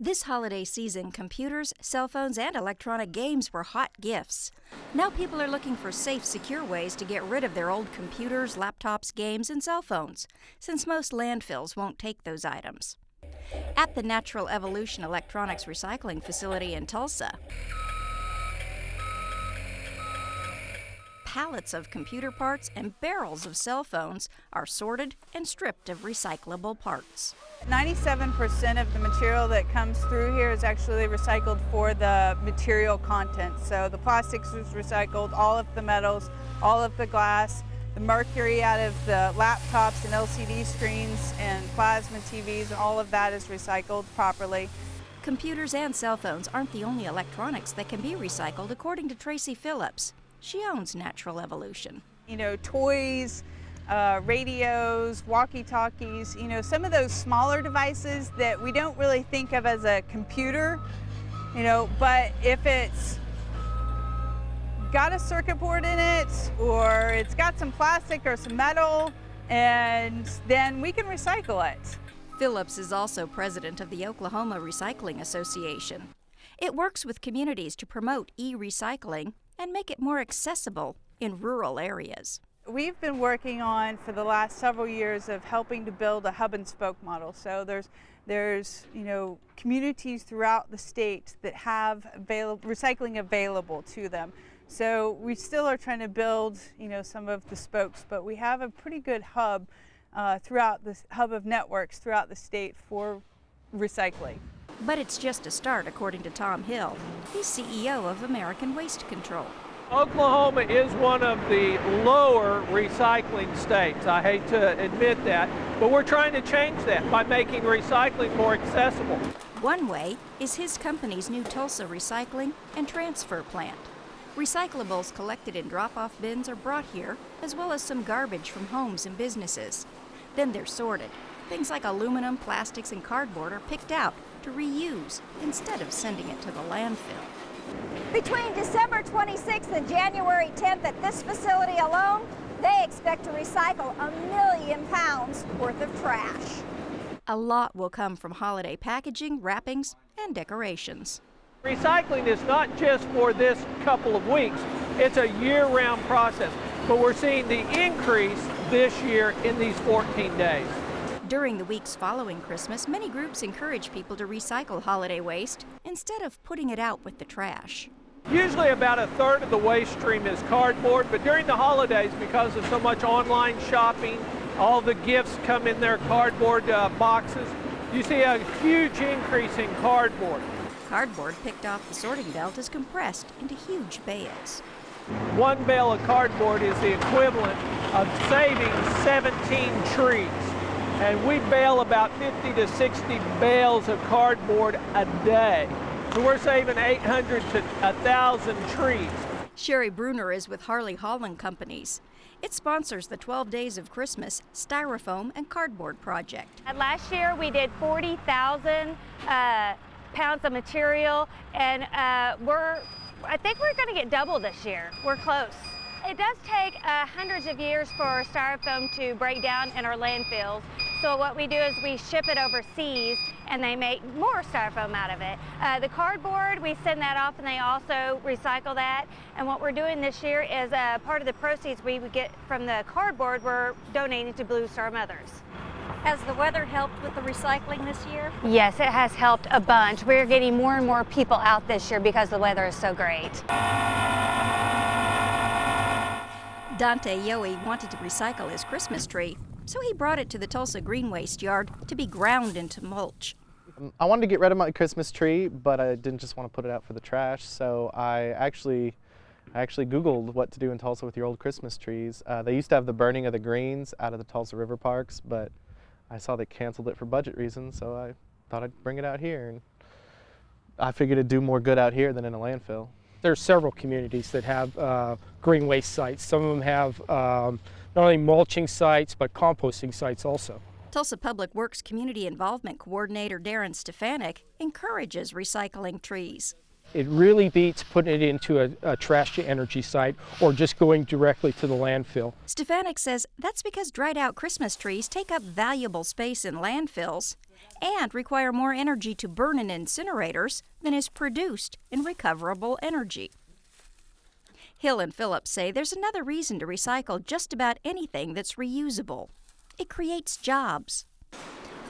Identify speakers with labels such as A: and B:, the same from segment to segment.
A: This holiday season, computers, cell phones, and electronic games were hot gifts. Now people are looking for safe, secure ways to get rid of their old computers, laptops, games, and cell phones, since most landfills won't take those items. At the Natural Evolution Electronics Recycling Facility in Tulsa, pallets of computer parts and barrels of cell phones are sorted and stripped of recyclable parts.
B: 97% of the material that comes through here is actually recycled for the material content. So the plastics is recycled, all of the metals, all of the glass, the mercury out of the laptops and LCD screens and plasma TVs, and all of that is recycled properly.
A: Computers and cell phones aren't the only electronics that can be recycled, according to Tracy Phillips. She owns Natural Evolution.
B: You know, toys, radios, walkie-talkies, you know, some of those smaller devices that we don't really think of as a computer, you know, but if it's got a circuit board in it or it's got some plastic or some metal, and then we can recycle it.
A: Phillips is also president of the Oklahoma Recycling Association. It works with communities to promote e-recycling and make it more accessible in rural areas.
B: We've been working on for the last several years of helping to build a hub and spoke model. So there's you know, communities throughout the state that have recycling available to them. So we still are trying to build, you know, some of the spokes, but we have a pretty good hub throughout this hub of networks throughout the state for recycling.
A: But it's just a start, according to Tom Hill. He's CEO of American Waste Control.
C: Oklahoma is one of the lower recycling states. I hate to admit that, but we're trying to change that by making recycling more accessible.
A: One way is his company's new Tulsa Recycling and Transfer plant. Recyclables collected in drop-off bins are brought here, as well as some garbage from homes and businesses. Then they're sorted. Things like aluminum, plastics, and cardboard are picked out to reuse instead of sending it to the landfill.
D: Between December 26th and January 10th at this facility alone, they expect to recycle 1 million pounds worth of trash.
A: A lot will come from holiday packaging, wrappings, and decorations.
C: Recycling is not just for this couple of weeks, it's a year-round process, but we're seeing the increase this year in these 14 days.
A: During the weeks following Christmas, many groups encourage people to recycle holiday waste instead of putting it out with the trash.
C: Usually about a third of the waste stream is cardboard, but during the holidays, because of so much online shopping, all the gifts come in their cardboard boxes, you see a huge increase in cardboard.
A: Cardboard picked off the sorting belt is compressed into huge bales.
C: One bale of cardboard is the equivalent of saving 17 trees. And we bale about 50 to 60 bales of cardboard a day. So we're saving 800 to 1,000 trees.
A: Sherry Bruner is with Harley Holland Companies. It sponsors the 12 Days of Christmas Styrofoam and Cardboard Project.
E: And last year we did 40,000 pounds of material, and I think we're going to get double this year. We're close. It does take hundreds of years for styrofoam to break down in our landfills. So what we do is we ship it overseas and they make more styrofoam out of it. The cardboard, we send that off and they also recycle that. And what we're doing this year is part of the proceeds we would get from the cardboard, we're donating to Blue Star Mothers.
D: Has the weather helped with the recycling this year?
E: Yes, it has helped a bunch. We're getting more and more people out this year because the weather is so great.
A: Dante Yohe wanted to recycle his Christmas tree, so he brought it to the Tulsa Green Waste Yard to be ground into mulch.
F: I wanted to get rid of my Christmas tree, but I didn't just want to put it out for the trash, so I actually Googled what to do in Tulsa with your old Christmas trees. They used to have the burning of the greens out of the Tulsa River parks, but I saw they canceled it for budget reasons, so I thought I'd bring it out here. And I figured it'd do more good out here than in a landfill.
G: There are several communities that have green waste sites. Some of them have not only mulching sites, but composting sites also.
A: Tulsa Public Works Community Involvement Coordinator Darren Stefanik encourages recycling trees.
G: It really beats putting it into a trash-to-energy site or just going directly to the landfill.
A: Stefanik says that's because dried-out Christmas trees take up valuable space in landfills, and require more energy to burn in incinerators than is produced in recoverable energy. Hill and Phillips say there's another reason to recycle just about anything that's reusable. It creates jobs.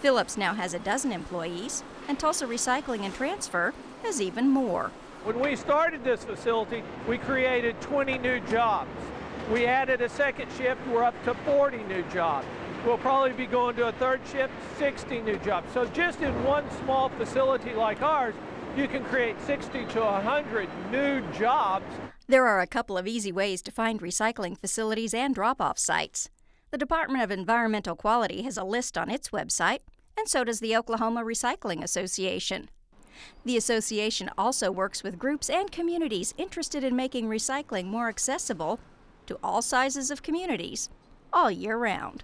A: Phillips now has 12 employees, and Tulsa Recycling and Transfer has even more.
C: When we started this facility, we created 20 new jobs. We added a second shift, we're up to 40 new jobs. We'll probably be going to a third shift, 60 new jobs. So just in one small facility like ours, you can create 60 to 100 new jobs.
A: There are a couple of easy ways to find recycling facilities and drop-off sites. The Department of Environmental Quality has a list on its website, and so does the Oklahoma Recycling Association. The association also works with groups and communities interested in making recycling more accessible to all sizes of communities all year round.